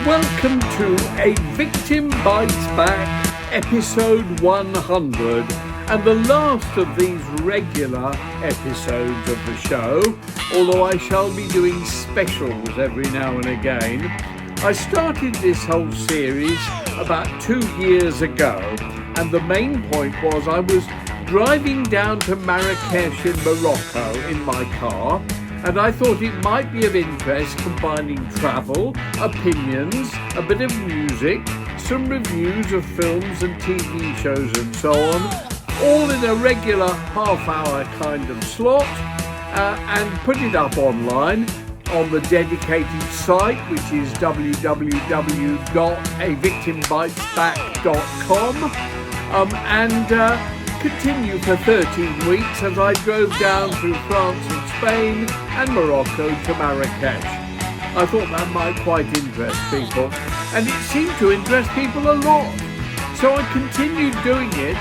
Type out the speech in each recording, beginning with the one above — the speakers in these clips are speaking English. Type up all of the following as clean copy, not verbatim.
Welcome to A Victim Bites Back, episode 100, and the last of these regular episodes of the show, although I shall be doing specials every now and again. I started this whole series about 2 years ago, and the main point was I was driving down to Marrakesh in Morocco in my car, and I thought it might be of interest combining travel, opinions, a bit of music, some reviews of films and TV shows and so on, all in a regular half-hour kind of slot, and put it up online on the dedicated site, which is www.avictimbitesback.com, and continue for 13 weeks as I drove down through France and Spain and Morocco to Marrakesh. I thought that might quite interest people, and it seemed to interest people a lot. So I continued doing it,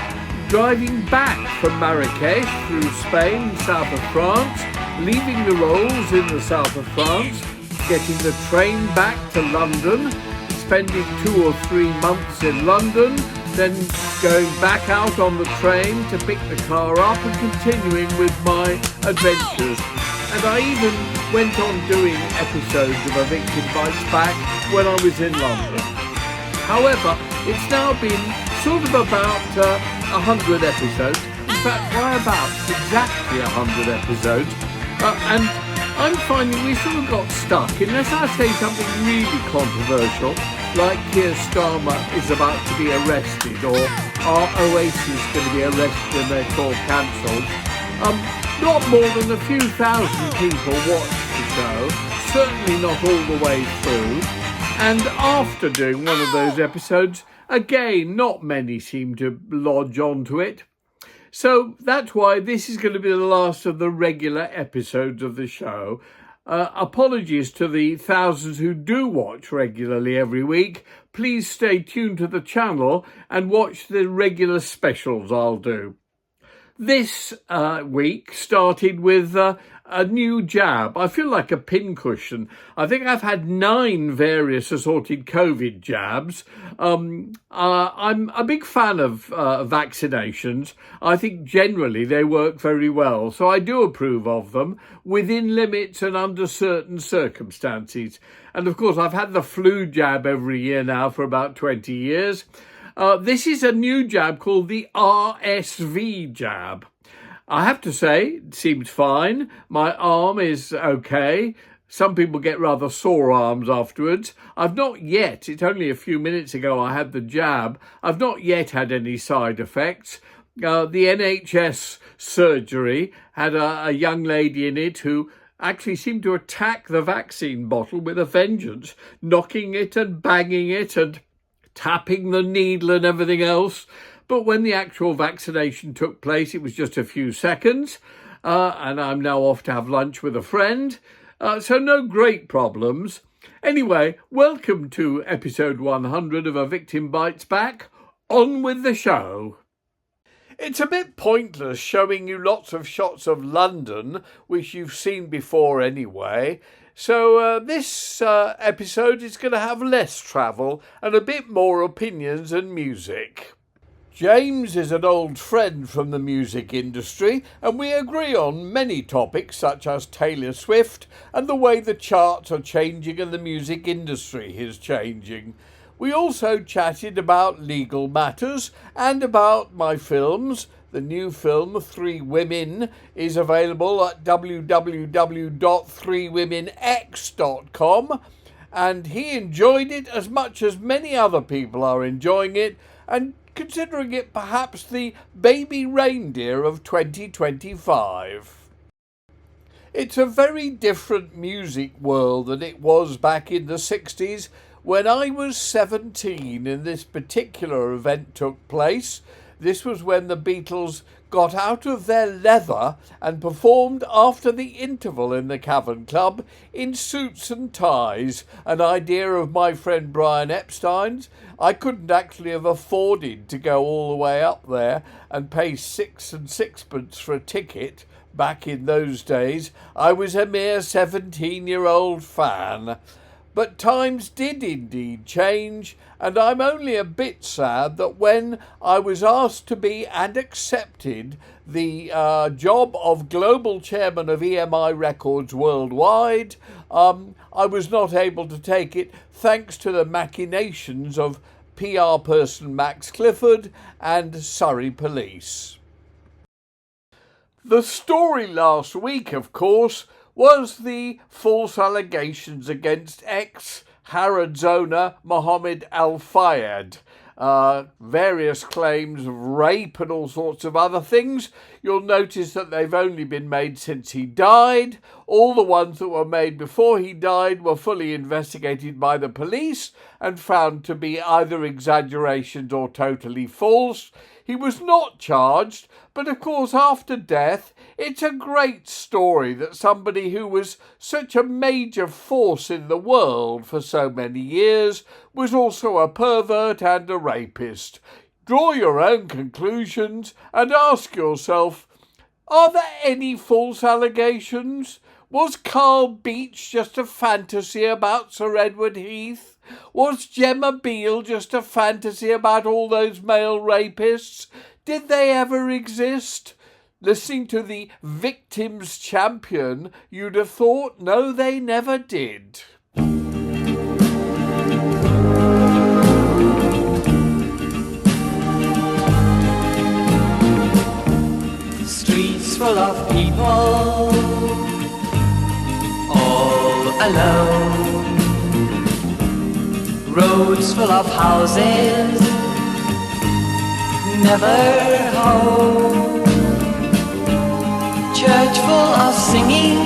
driving back from Marrakesh through Spain, south of France, leaving the Rolls in the south of France, getting the train back to London, spending 2 or 3 months in London, then going back out on the train to pick the car up and continuing with my adventures. And I even went on doing episodes of A Victim Bites Back when I was in London. However, it's now been sort of about 100 episodes. In fact, why about exactly 100 episodes? And I'm finding we sort of got stuck, unless I say something really controversial, like Keir Starmer is about to be arrested, or are Oasis going to be arrested and their tour cancelled. Not more than a few thousand people watched the show, certainly not all the way through. And after doing one of those episodes, again, not many seem to lodge onto it. So that's why this is going to be the last of the regular episodes of the show. Apologies to the thousands who do watch regularly every week. Please stay tuned to the channel and watch the regular specials I'll do. This week started with a new jab. I feel like a pincushion. I think I've had 9 various assorted COVID jabs. I'm a big fan of vaccinations. I think generally they work very well, so I do approve of them within limits and under certain circumstances. And of course, I've had the flu jab every year now for about 20 years. This is a new jab called the RSV jab. I have to say, it seems fine. My arm is okay. Some people get rather sore arms afterwards. I've not yet, it's only a few minutes ago I had the jab, I've not yet had any side effects. The NHS surgery had a young lady in it who actually seemed to attack the vaccine bottle with a vengeance, knocking it and banging it and tapping the needle and everything else. But when the actual vaccination took place, it was just a few seconds, and I'm now off to have lunch with a friend, so no great problems. Anyway, welcome to episode 100 of A Victim Bites Back. On with the show. It's a bit pointless showing you lots of shots of London, which you've seen before anyway. So this episode is going to have less travel and a bit more opinions and music. James is an old friend from the music industry, and we agree on many topics such as Taylor Swift and the way the charts are changing and the music industry is changing. We also chatted about legal matters and about my films. The new film, 3 Women, is available at www.3womenx.com, and he enjoyed it as much as many other people are enjoying it, and considering it perhaps the baby reindeer of 2025. It's a very different music world than it was back in the 60s. When I was 17 and this particular event took place, this was when the Beatles got out of their leather and performed after the interval in the Cavern Club in suits and ties, an idea of my friend Brian Epstein's. I couldn't actually have afforded to go all the way up there and pay 6 and 6pence for a ticket. Back in those days, I was a mere 17-year-old fan. But times did indeed change, and I'm only a bit sad that when I was asked to be and accepted the job of global chairman of EMI Records worldwide, I was not able to take it thanks to the machinations of PR person Max Clifford and Surrey Police. The story last week, of course, was the false allegations against ex-Harrods owner Mohammed AlFayed. Various claims of rape and all sorts of other things. You'll notice that they've only been made since he died. All the ones that were made before he died were fully investigated by the police and found to be either exaggerations or totally false. He was not charged, but of course after death it's a great story that somebody who was such a major force in the world for so many years was also a pervert and a rapist. Draw your own conclusions and ask yourself, are there any false allegations? Was Carl Beach just a fantasy about Sir Edward Heath? Was Gemma Beale just a fantasy about all those male rapists? Did they ever exist? Listening to the victim's champion, you'd have thought, no, they never did. Streets full of people, all alone. Roads full of houses, never home. Church full of singing,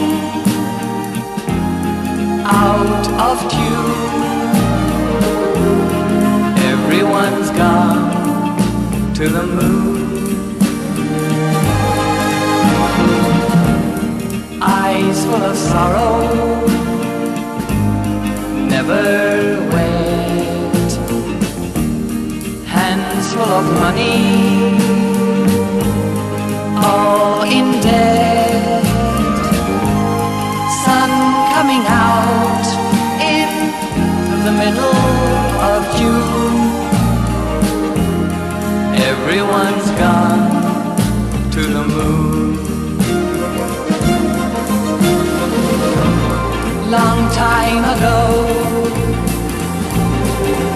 out of tune. Everyone's gone to the moon. Eyes full of sorrow, never wet. Hands full of money, all in debt. Sun coming out in the middle of June. Everyone's gone to the moon. Long time ago,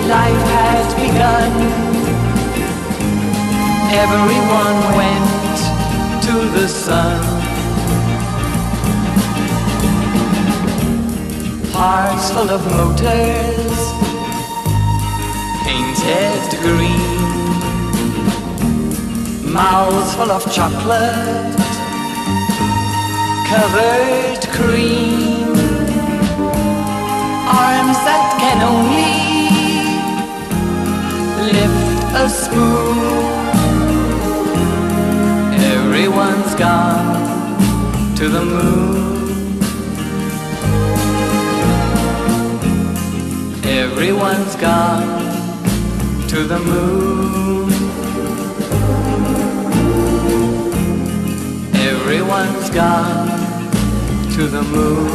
life had begun. Everyone went to the sun. Hearts full of motors, painted green. Mouths full of chocolate, covered cream. Arms that can only lift a spoon. Everyone's gone to the moon. Everyone's gone to the moon. Everyone's gone to the moon.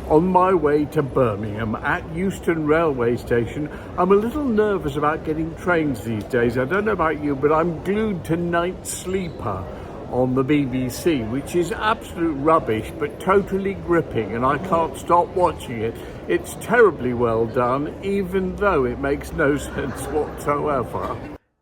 On my way to Birmingham at Euston railway station, I'm a little nervous about getting trains these days. I don't know about you, but I'm glued to Nightsleeper on the BBC, which is absolute rubbish but totally gripping, and I can't stop watching it. It's terribly well done, even though it makes no sense whatsoever.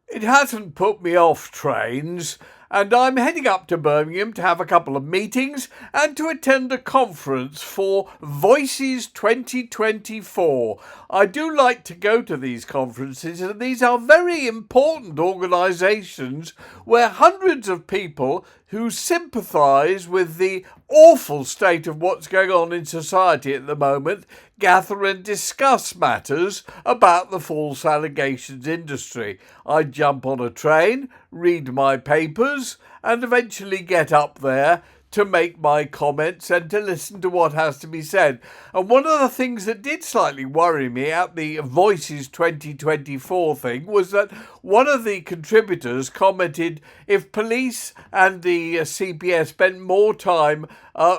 It hasn't put me off trains, and I'm heading up to Birmingham to have a couple of meetings and to attend a conference for Voices 2024. I do like to go to these conferences, and these are very important organisations where hundreds of people who sympathise with the awful state of what's going on in society at the moment gather and discuss matters about the false allegations industry. I jump on a train, read my papers, and eventually get up there to make my comments and to listen to what has to be said. And one of the things that did slightly worry me at the Voices 2024 thing was that one of the contributors commented if police and the CPS spent more time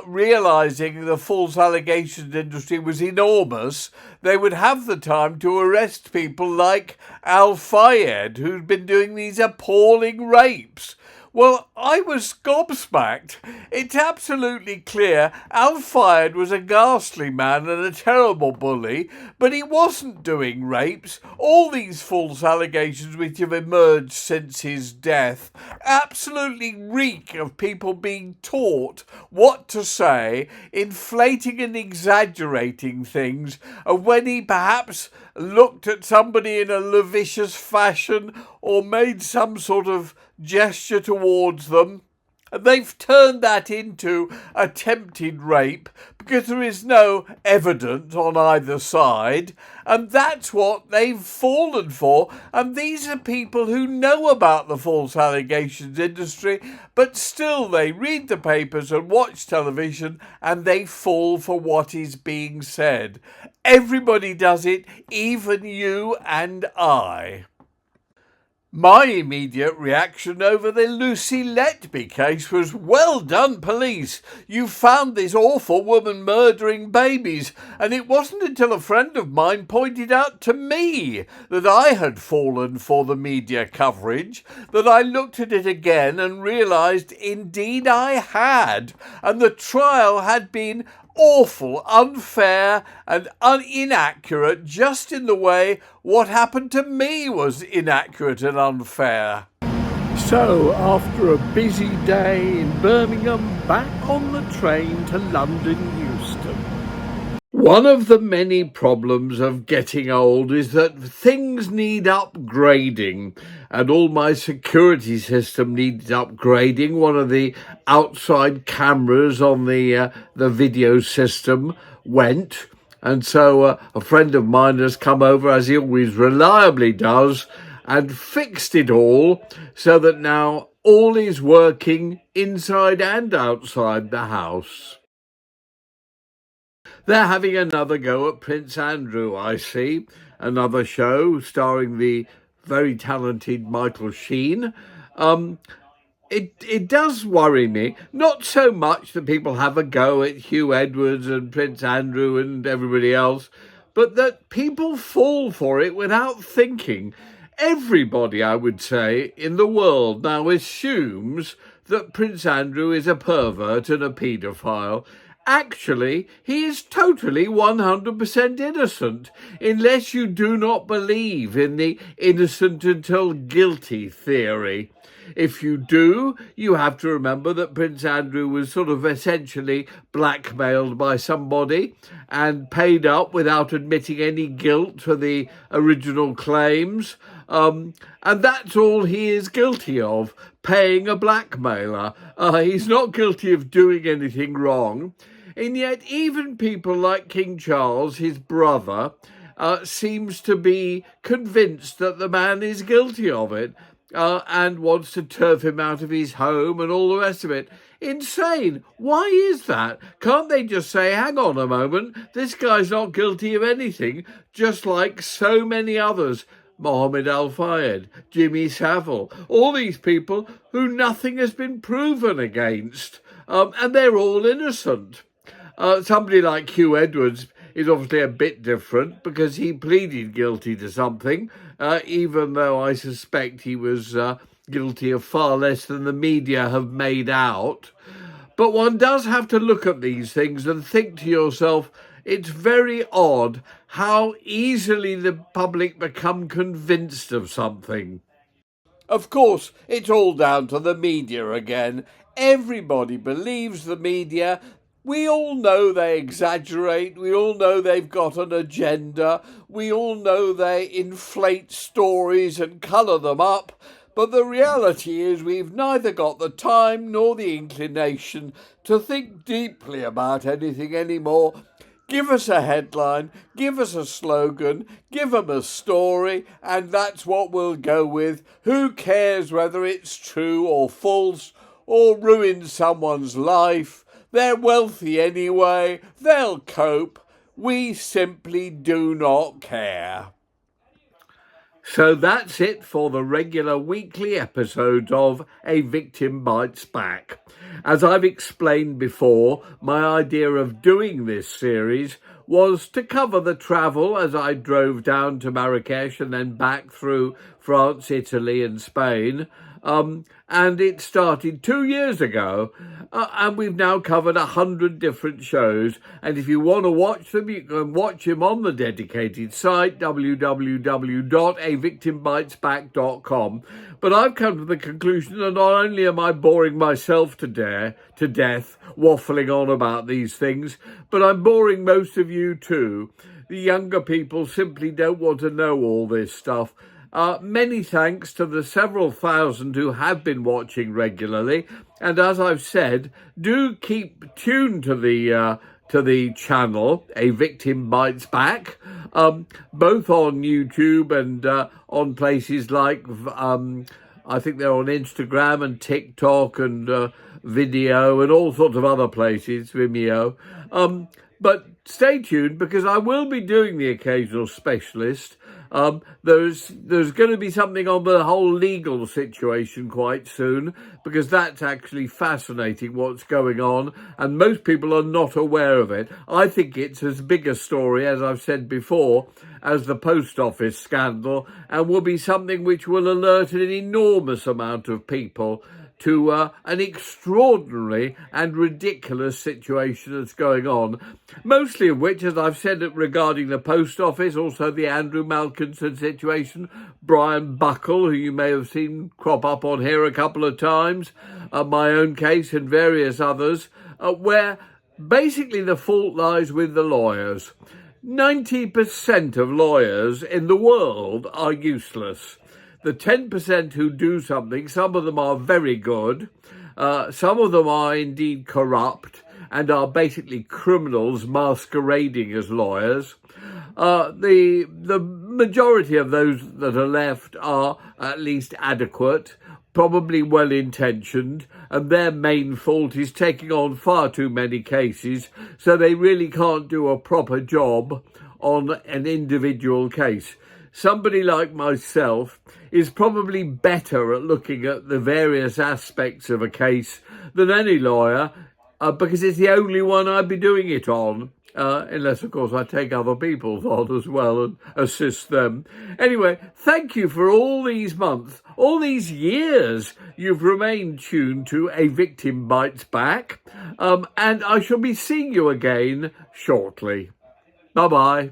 realising the false allegations industry was enormous, they would have the time to arrest people like AlFayed, who'd been doing these appalling rapes. Well, I was gobsmacked. It's absolutely clear AlFayed was a ghastly man and a terrible bully, but he wasn't doing rapes. All these false allegations which have emerged since his death absolutely reek of people being taught what to say, inflating and exaggerating things, and when he perhaps looked at somebody in a lascivious fashion or made some sort of gesture towards them, they've turned that into attempted rape because there is no evidence on either side, and that's what they've fallen for. And these are people who know about the false allegations industry, but still they read the papers and watch television and they fall for what is being said. Everybody does it, even you and I. My immediate reaction over the Lucy Letby case was, well done, police. You found this awful woman murdering babies. And it wasn't until a friend of mine pointed out to me that I had fallen for the media coverage that I looked at it again and realised indeed I had. And the trial had been awful, unfair and inaccurate, just in the way what happened to me was inaccurate and unfair. So, after a busy day in Birmingham, back on the train to London Euston. One of the many problems of getting old is that things need upgrading, and all my security system needs upgrading. One of the outside cameras on the video system went, and so a friend of mine has come over, as he always reliably does, and fixed it all so that now all is working inside and outside the house. They're having another go at Prince Andrew, I see. Another show starring the very talented Michael Sheen. It does worry me, not so much that people have a go at Hugh Edwards and Prince Andrew and everybody else, but that people fall for it without thinking. Everybody, I would say, in the world now assumes that Prince Andrew is a pervert and a paedophile. Actually, he is totally 100% innocent, unless you do not believe in the innocent until guilty theory. If you do, you have to remember that Prince Andrew was sort of essentially blackmailed by somebody and paid up without admitting any guilt for the original claims. And that's all he is guilty of, paying a blackmailer. He's not guilty of doing anything wrong. And yet even people like King Charles, his brother, seems to be convinced that the man is guilty of it and wants to turf him out of his home and all the rest of it. Insane. Why is that? Can't they just say, hang on a moment, this guy's not guilty of anything, just like so many others? Mohammed AlFayed, Jimmy Savile, all these people who nothing has been proven against, and they're all innocent. Somebody like Hugh Edwards is obviously a bit different because he pleaded guilty to something, even though I suspect he was guilty of far less than the media have made out. But one does have to look at these things and think to yourself, it's very odd how easily the public become convinced of something. Of course, it's all down to the media again. Everybody believes the media. We all know they exaggerate. We all know they've got an agenda. We all know they inflate stories and colour them up. But the reality is we've neither got the time nor the inclination to think deeply about anything anymore. Give us a headline, give us a slogan, give them a story, and that's what we'll go with. Who cares whether it's true or false or ruin someone's life. They're wealthy anyway. They'll cope. We simply do not care. So that's it for the regular weekly episodes of A Victim Bites Back. As I've explained before, my idea of doing this series was to cover the travel as I drove down to Marrakesh and then back through France, Italy and Spain. And it started 2 years ago, and we've now covered 100 different shows. And if you want to watch them, you can watch them on the dedicated site, www.avictimbitesback.com. But I've come to the conclusion that not only am I boring myself to death, waffling on about these things, but I'm boring most of you too. The younger people simply don't want to know all this stuff. Many thanks to the several thousand who have been watching regularly, and as I've said, do keep tuned to the channel, A Victim Bites Back, both on YouTube and on places like I think they're on Instagram and TikTok and Video and all sorts of other places, Vimeo. But stay tuned because I will be doing the occasional specialist. There's going to be something on the whole legal situation quite soon because that's actually fascinating what's going on and most people are not aware of it. I think it's as big a story, as I've said before, as the post office scandal and will be something which will alert an enormous amount of people to an extraordinary and ridiculous situation that's going on, mostly of which, as I've said regarding the post office, also the Andrew Malkinson situation, Brian Buckle, who you may have seen crop up on here a couple of times, my own case and various others, where basically the fault lies with the lawyers. 90% of lawyers in the world are useless. The 10% who do something, some of them are very good, some of them are indeed corrupt and are basically criminals masquerading as lawyers. The majority of those that are left are at least adequate, probably well-intentioned, and their main fault is taking on far too many cases, so they really can't do a proper job on an individual case. Somebody like myself is probably better at looking at the various aspects of a case than any lawyer because it's the only one I'd be doing it on, unless, of course, I take other people's on as well and assist them. Anyway, thank you for all these months, all these years you've remained tuned to A Victim Bites Back, and I shall be seeing you again shortly. Bye-bye.